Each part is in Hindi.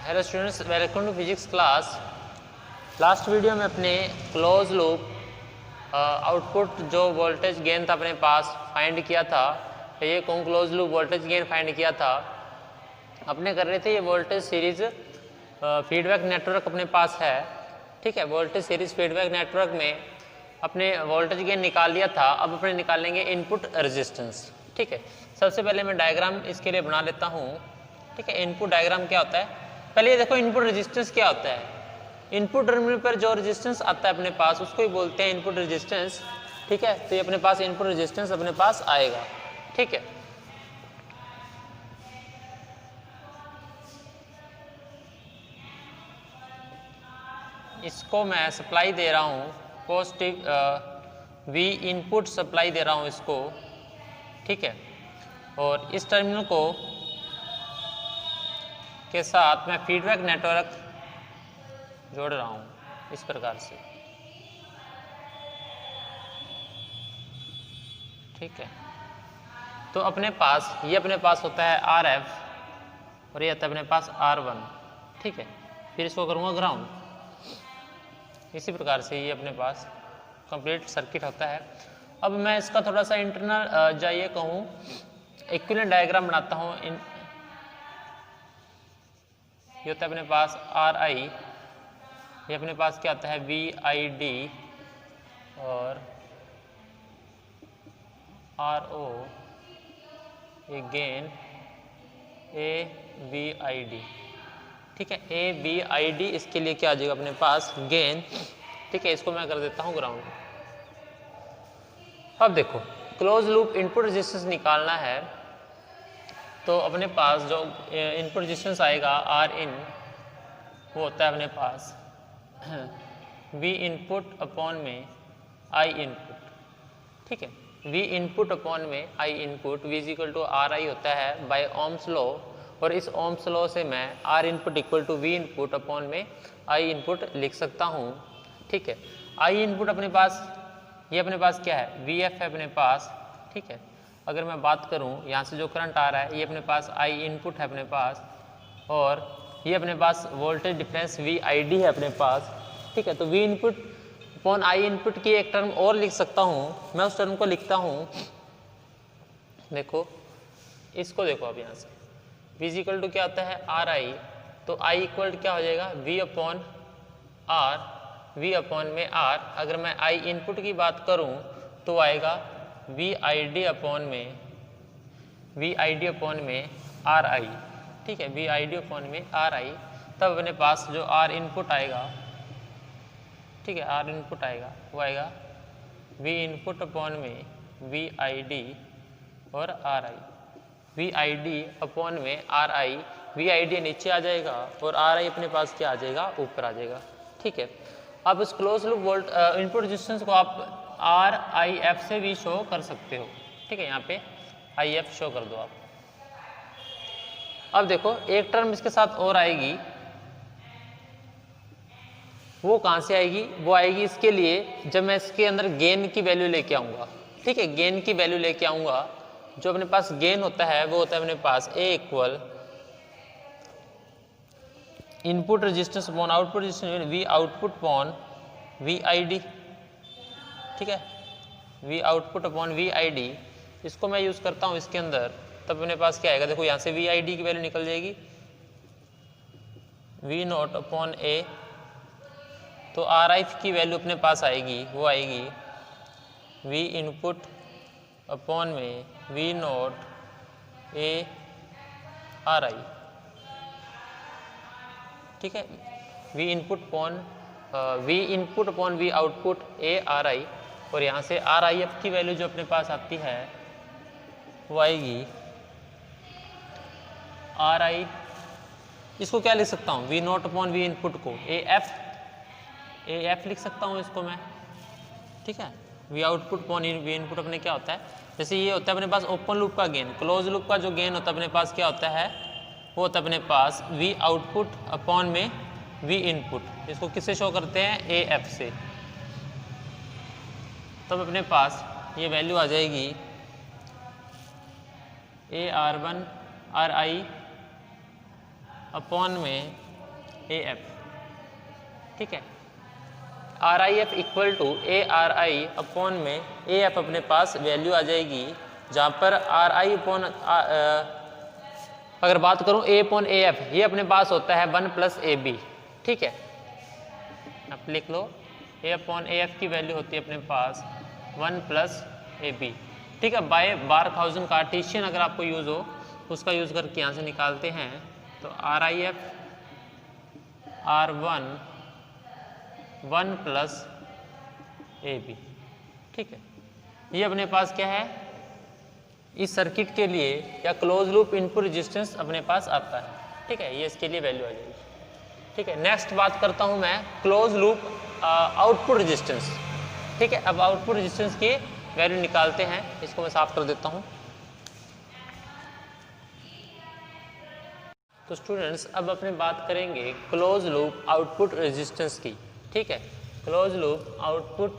Hello students, welcome to physics class. Last video में अपने क्लोज लूप आउटपुट जो वोल्टेज गेन था अपने पास फाइंड किया था, ये कौन close loop voltage gain find किया था अपने कर रहे थे। ये वोल्टेज सीरीज फीडबैक नेटवर्क अपने पास है, ठीक है। वोल्टेज सीरीज फीडबैक नेटवर्क में अपने वोल्टेज गेन निकाल लिया था। अब अपने निकालेंगे इनपुट रेजिस्टेंस, ठीक है। सबसे पहले मैं डायग्राम इसके लिए बना लेता हूँ, ठीक है। इनपुट डायग्राम क्या होता है, पहले ये देखो इनपुट रेजिस्टेंस क्या होता है। इनपुट टर्मिनल पर जो रेजिस्टेंस आता है अपने पास उसको ही बोलते हैं इनपुट रेजिस्टेंस, ठीक है। तो ये अपने पास इनपुट रेजिस्टेंस अपने पास आएगा, ठीक है। इसको मैं सप्लाई दे रहा हूँ, पॉजिटिव वी इनपुट सप्लाई दे रहा हूँ इसको, ठीक है। और इस टर्मिनल को के साथ मैं फीडबैक नेटवर्क जोड़ रहा हूँ इस प्रकार से, ठीक है। तो अपने पास ये अपने पास होता है RF और ये आता है अपने पास R1, ठीक है। फिर इसको करूँगा ग्राउंड। इसी प्रकार से ये अपने पास कंप्लीट सर्किट होता है। अब मैं इसका थोड़ा सा इंटरनल जाइए कहूँ इक्विवेलेंट डायग्राम बनाता हूँ। ये होता है अपने पास RI, ये अपने पास क्या आता है VID और RO, ये गेन AVID, ठीक है। AVID इसके लिए क्या आ जाएगा अपने पास गेन, ठीक है। इसको मैं कर देता हूँ ग्राउंड। अब देखो क्लोज लूप इनपुट रेजिस्टेंस निकालना है, तो अपने पास जो इनपुट रेजिस्टेंस आएगा Rin, वो होता है अपने पास V इनपुट अपॉन में I इनपुट, ठीक है। V इनपुट अपॉन में I input V is equal to RI होता है बाय ओम्स लॉ, और इस ओम्स लॉ से मैं R input equal to V input upon में I इनपुट लिख सकता हूँ, ठीक है। I इनपुट अपने पास ये अपने पास क्या है VF है अपने पास, ठीक है। अगर मैं बात करूँ यहाँ से जो करंट आ रहा है ये अपने पास I इनपुट है अपने पास, और ये अपने पास वोल्टेज डिफरेंस VID है अपने पास, ठीक है। तो V input upon I input की एक टर्म और लिख सकता हूँ मैं, उस टर्म को लिखता हूँ। देखो इसको देखो अब यहाँ से V इज इक्वल टू क्या होता है RI, तो I इक्वल क्या हो जाएगा V upon R, V upon में R। अगर मैं I इनपुट की बात करूँ तो आएगा VID अपॉन में RI, ठीक है। VID अपॉन में RI, तब अपने पास जो R इनपुट आएगा, ठीक है, R इनपुट आएगा वो आएगा V इनपुट अपॉन में VID और RI, VID अपॉन में RI। VID नीचे आ जाएगा और RI अपने पास क्या आ जाएगा ऊपर आ जाएगा, ठीक है। अब इस close loop volt input resistance को आप RIF से भी शो कर सकते हो, ठीक है। यहाँ पे IF शो कर दो आप। अब देखो एक टर्म इसके साथ और आएगी, वो कहाँ से आएगी, वो आएगी इसके लिए जब मैं इसके अंदर गेन की वैल्यू लेके आऊँगा, ठीक है। गेन की वैल्यू लेके आऊँगा, जो अपने पास गेन होता है वो होता है अपने पास A equal input resistance upon output resistance V output upon VID, ठीक है। V आउटपुट अपॉन VID, इसको मैं यूज़ करता हूँ इसके अंदर, तब अपने पास क्या आएगा। देखो यहाँ से VID की वैल्यू निकल जाएगी V नॉट अपॉन A, तो RI की वैल्यू अपने पास आएगी, वो आएगी V इनपुट अपॉन में V नॉट A RI, ठीक है। V input upon V output A RI, और यहाँ से RIF की वैल्यू जो अपने पास आती है वो आएगी RI, इसको क्या लिख सकता हूँ V not upon V input को AF लिख सकता हूँ इसको मैं, ठीक है। V output upon V input अपने क्या होता है, जैसे ये होता है अपने पास ओपन लूप का गेन, क्लोज लूप का जो गेन होता है अपने पास क्या होता है, वो होता है अपने पास V आउटपुट अपॉन में V इनपुट। इसको किससे शो करते हैं AF से, तब अपने पास ये वैल्यू आ जाएगी AR1 RI अपॉन में ए एफ, ठीक है। R I F equal to A R I upon में ए एफ अपने पास वैल्यू आ जाएगी, जहाँ पर आर आई अपॉन अगर बात करूँ ए अपॉन ए एफ, ये अपने पास होता है 1 प्लस ए बी, ठीक है। आप लिख लो ए अपॉन ए एफ की वैल्यू होती है अपने पास 1 प्लस ए बी, ठीक है। बाय बारखाउजन कार्टेशियन अगर आपको यूज़ हो, उसका यूज़ करके यहाँ से निकालते हैं, तो R I F R 1 plus A B, ठीक है। ये अपने पास क्या है, इस सर्किट के लिए या क्लोज लूप इनपुट रेजिस्टेंस अपने पास आता है, ठीक है। ये इसके लिए वैल्यू आ जाएगी, ठीक है। नेक्स्ट बात करता हूँ मैं क्लोज लूप आउटपुट रेजिस्टेंस, ठीक है। अब आउटपुट रेजिस्टेंस की वैल्यू निकालते हैं, इसको मैं साफ कर देता हूँ। तो स्टूडेंट्स अब अपने बात करेंगे क्लोज लूप आउटपुट रेजिस्टेंस की, ठीक है। क्लोज लूप आउटपुट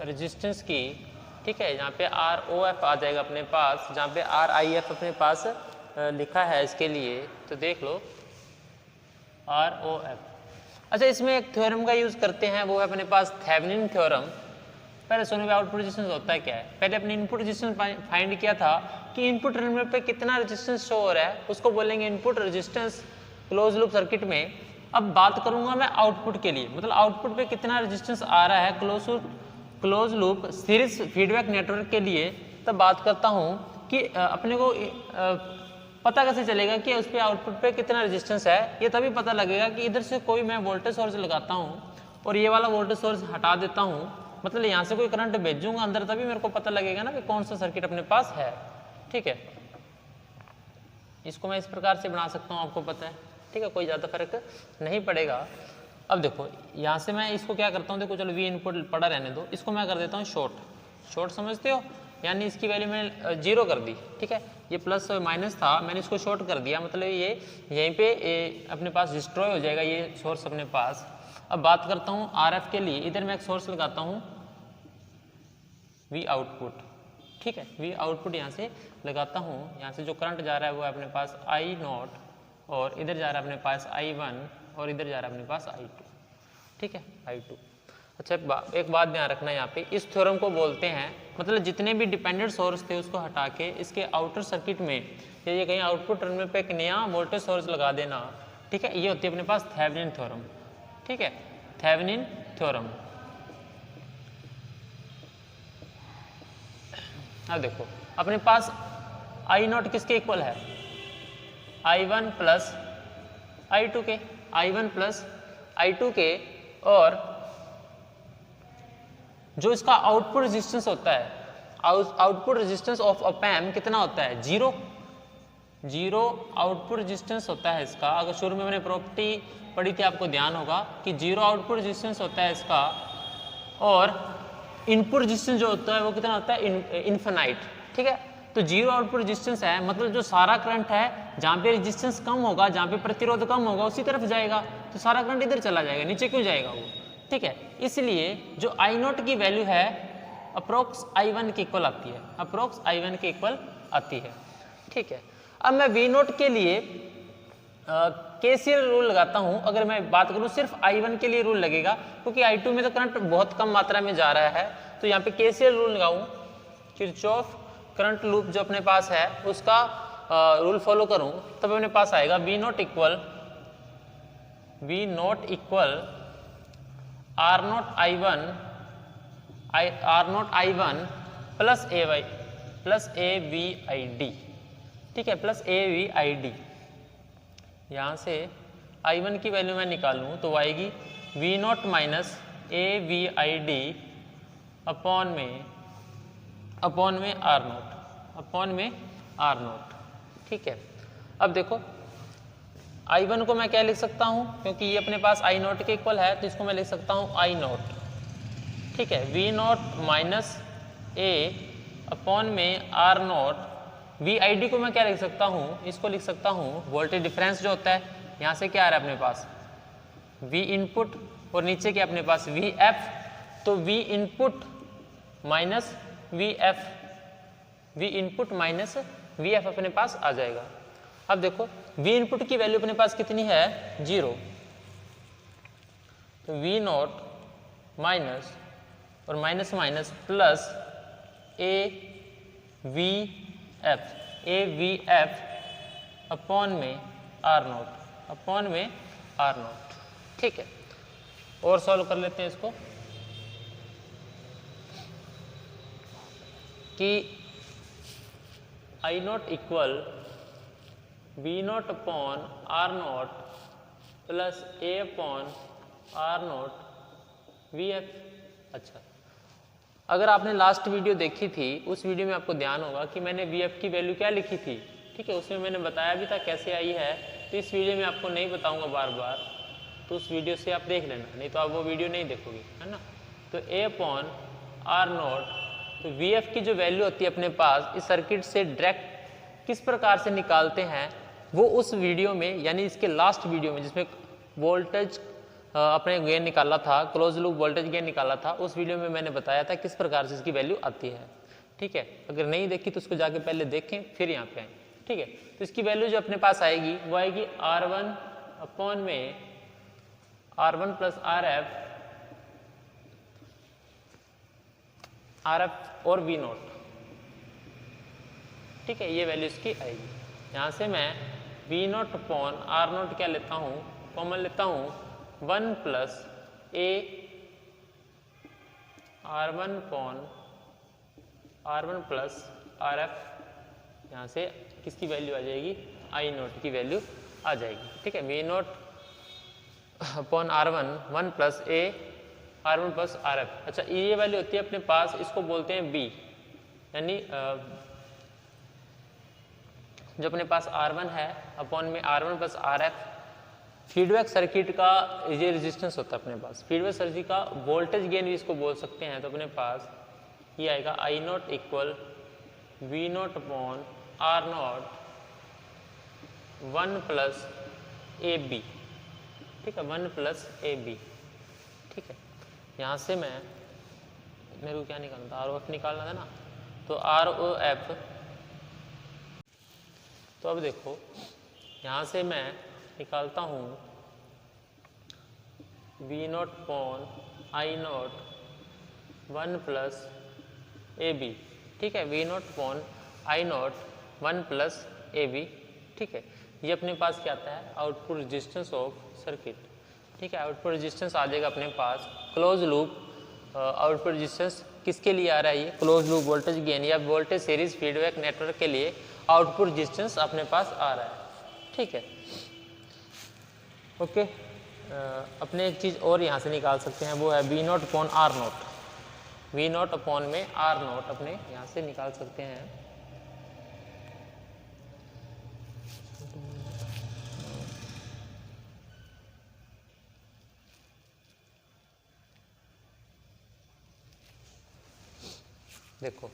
रेजिस्टेंस की, ठीक है। यहाँ पे आर ओ एफ आ जाएगा अपने पास, जहाँ पे आर आई एफ अपने पास लिखा है इसके लिए, तो देख लो आर ओ एफ। अच्छा, इसमें एक थ्योरम का यूज़ करते हैं, वो है अपने पास थेवेनिन थ्योरम। पहले सुनो आउटपुट रेजिस्टेंस होता है क्या है। पहले अपने इनपुट रेजिस्टेंस फाइंड किया था कि इनपुट टर्मिनल पे कितना रेजिस्टेंस शो हो रहा है, उसको बोलेंगे input resistance close loop circuit में। अब बात करूंगा मैं आउटपुट के लिए, मतलब आउटपुट पे कितना रेजिस्टेंस आ रहा है close loop series feedback network के लिए। तब बात करता हूँ कि अपने को पता कैसे चलेगा कि उस पर आउटपुट पे कितना रेजिस्टेंस है। ये तभी पता लगेगा कि इधर से कोई मैं वोल्टेज सोर्स लगाता हूँ और ये वाला वोल्टेज सोर्स हटा देता हूँ, मतलब यहाँ से कोई करंट भेजूंगा अंदर, तभी मेरे को पता लगेगा ना कि कौन सा सर्किट अपने पास है, ठीक है। इसको मैं इस प्रकार से बना सकता हूँ, आपको पता है, ठीक है। कोई ज़्यादा फर्क नहीं पड़ेगा। अब देखो यहाँ से मैं इसको क्या करता हूँ, देखो चलो वी इनपुट पड़ा रहने दो, इसको मैं कर देता हूँ शॉर्ट समझते हो, यानी इसकी वैल्यू मैंने 0 कर दी, ठीक है। ये प्लस और माइनस था, मैंने इसको शॉर्ट कर दिया, मतलब ये यहीं पे अपने पास डिस्ट्रॉय हो जाएगा ये सोर्स अपने पास। अब बात करता हूँ आर एफ के लिए, इधर मैं एक सोर्स लगाता हूँ वी आउटपुट, ठीक है। वी आउटपुट यहाँ से लगाता हूँ, यहाँ से जो करंट जा रहा है वो है अपने पास आई नॉट, और इधर जा रहा है अपने पास I1, और इधर जा रहा है अपने पास I2, ठीक है, I2। अच्छा, एक बात ध्यान रखना, यहाँ पे इस थ्योरम को बोलते हैं, मतलब जितने भी डिपेंडेंट सोर्स थे उसको हटा के इसके आउटर सर्किट में या ये कहीं आउटपुट टर्मिनल पे एक नया वोल्टेज सोर्स लगा देना, ठीक है। ये होती है अपने पास थेवेनिन थ्योरम, ठीक है, थेवेनिन थ्योरम। अब देखो अपने पास आई नॉट किसके इक्वल है, I1 प्लस I2 के, I1 प्लस I2 के, और जो इसका आउटपुट रेजिस्टेंस होता है, आउटपुट रेजिस्टेंस ऑफ अ पैम कितना होता है, 0 आउटपुट रेजिस्टेंस होता है इसका। अगर शुरू में मैंने प्रॉपर्टी पढ़ी थी, आपको ध्यान होगा कि 0 आउटपुट रेजिस्टेंस होता है इसका, और इनपुट रेजिस्टेंस जो होता है वो कितना होता है, इन्फिनाइट, ठीक है। तो 0 आउटपुट रेजिस्टेंस है, मतलब जो सारा करंट है जहाँ पे रेजिस्टेंस कम होगा, जहाँ पे प्रतिरोध कम होगा, उसी तरफ जाएगा, तो सारा करंट इधर चला जाएगा, नीचे क्यों जाएगा वो, ठीक है। इसलिए जो आई नॉट की वैल्यू है अप्रोक्स I1 के इक्वल आती है, अप्रोक्स I1 के इक्वल आती है, ठीक है। अब मैं वी नॉट के लिए KCL रूल लगाता हूं। अगर मैं बात करूं सिर्फ I1 के लिए रूल लगेगा, क्योंकि I2 में तो करंट बहुत कम मात्रा में जा रहा है, तो यहाँ पे KCL रूल लगाऊं, किरचॉफ करंट लूप जो अपने पास है उसका रूल फॉलो करूं, तब अपने पास आएगा V naught equal R naught I1 plus A V I D, ठीक है, plus A V I D. यहाँ से I1 की वैल्यू मैं निकालूँ तो आएगी V naught minus A V I D upon में आर नॉट, ठीक है। अब देखो I1 को मैं क्या लिख सकता हूँ, क्योंकि ये अपने पास I नॉट के इक्वल है, तो इसको मैं लिख सकता हूँ I नॉट, ठीक है, V naught minus A upon में R naught. V I D को मैं क्या लिख सकता हूँ, इसको लिख सकता हूँ वोल्टेज डिफरेंस जो होता है, यहाँ से क्या आ रहा है अपने पास वी इनपुट, और नीचे क्या अपने पास वी एफ, तो we input minus V F अपने पास आ जाएगा। अब देखो V इनपुट की वैल्यू अपने पास कितनी है 0, तो V नॉट माइनस और minus minus plus A V F upon में आर नॉट। ठीक है, और सॉल्व कर लेते हैं इसको कि I naught equal V naught upon R naught plus A upon R naught V F. अच्छा, अगर आपने लास्ट वीडियो देखी थी उस वीडियो में आपको ध्यान होगा कि मैंने वी एफ की वैल्यू क्या लिखी थी। ठीक है, उसमें मैंने बताया भी था कैसे आई है, तो इस वीडियो में आपको नहीं बताऊंगा बार बार, तो उस वीडियो से आप देख लेना, नहीं तो आप वो वीडियो नहीं देखोगे, है ना। तो ए अपॉन आर नॉट, तो वी एफ की जो वैल्यू होती है अपने पास इस सर्किट से डायरेक्ट किस प्रकार से निकालते हैं वो उस वीडियो में, यानी इसके लास्ट वीडियो में जिसमें वोल्टेज अपने गेन निकाला था, क्लोज लूप वोल्टेज गेन निकाला था, उस वीडियो में मैंने बताया था किस प्रकार से इसकी वैल्यू आती है। ठीक है, अगर नहीं देखी तो उसको जाके पहले देखें फिर यहाँ पे आए। ठीक है, तो इसकी वैल्यू जो अपने पास आएगी वो आएगी R1 अपॉन में R1 प्लस RF और V नॉट। ठीक है, ये वैल्यू इसकी आएगी। यहाँ से मैं V not upon R not क्या लेता हूँ, कॉमन लेता हूँ 1 प्लस ए R1 upon R1 plus RF। यहाँ से किसकी वैल्यू आ जाएगी, आई नॉट की वैल्यू आ जाएगी। ठीक है, V not upon R1 1 plus A R1 plus RF। अच्छा, ये वैल्यू होती है अपने पास, इसको बोलते हैं B, यानी जो अपने पास R1 है अपॉन में R1 plus RF, feedback circuit का ये रेजिस्टेंस होता है अपने पास, फीडबैक सर्किट का वोल्टेज गेन भी इसको बोल सकते हैं। तो अपने पास ये आएगा I naught equal V naught upon R naught 1 plus A B. ठीक है, 1 प्लस ए बी। ठीक है, यहाँ से मेरे को क्या निकालना था, आर ओ एफ निकालना था ना, तो आर ओ एफ। तो अब देखो यहाँ से मैं निकालता हूँ V naught upon I naught 1 plus A B. ठीक है, V naught upon I naught 1 plus A B. ठीक है, ये अपने पास क्या आता है, आउटपुट रेजिस्टेंस ऑफ सर्किट। ठीक है, आउटपुट रेजिस्टेंस आ जाएगा अपने पास क्लोज लूप आउटपुट रेजिस्टेंस किसके लिए आ रहा है, ये क्लोज लूप वोल्टेज गेन या वोल्टेज सीरीज फीडबैक नेटवर्क के लिए आउटपुट रेजिस्टेंस अपने पास आ रहा है। ठीक है, ओके। अपने एक चीज़ और यहाँ से निकाल सकते हैं, वो है V naught upon R naught. V naught upon में आर नॉट अपने यहाँ से निकाल सकते हैं। देखो,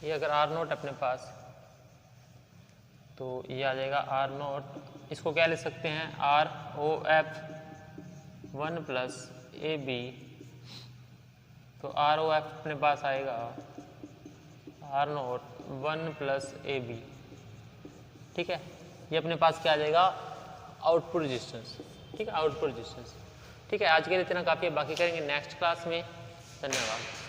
ये अगर आर नॉट अपने पास, तो ये आ जाएगा आर नॉट, इसको क्या ले सकते हैं, R O F 1 plus A B. तो आर ओ एफ अपने पास आएगा R naught 1 plus A B. ठीक है, ये अपने पास क्या आ जाएगा, आउटपुट रेजिस्टेंस। ठीक है, आउटपुट रेजिस्टेंस। ठीक है, आज के लिए इतना काफ़ी है, बाकी करेंगे नेक्स्ट क्लास में। धन्यवाद।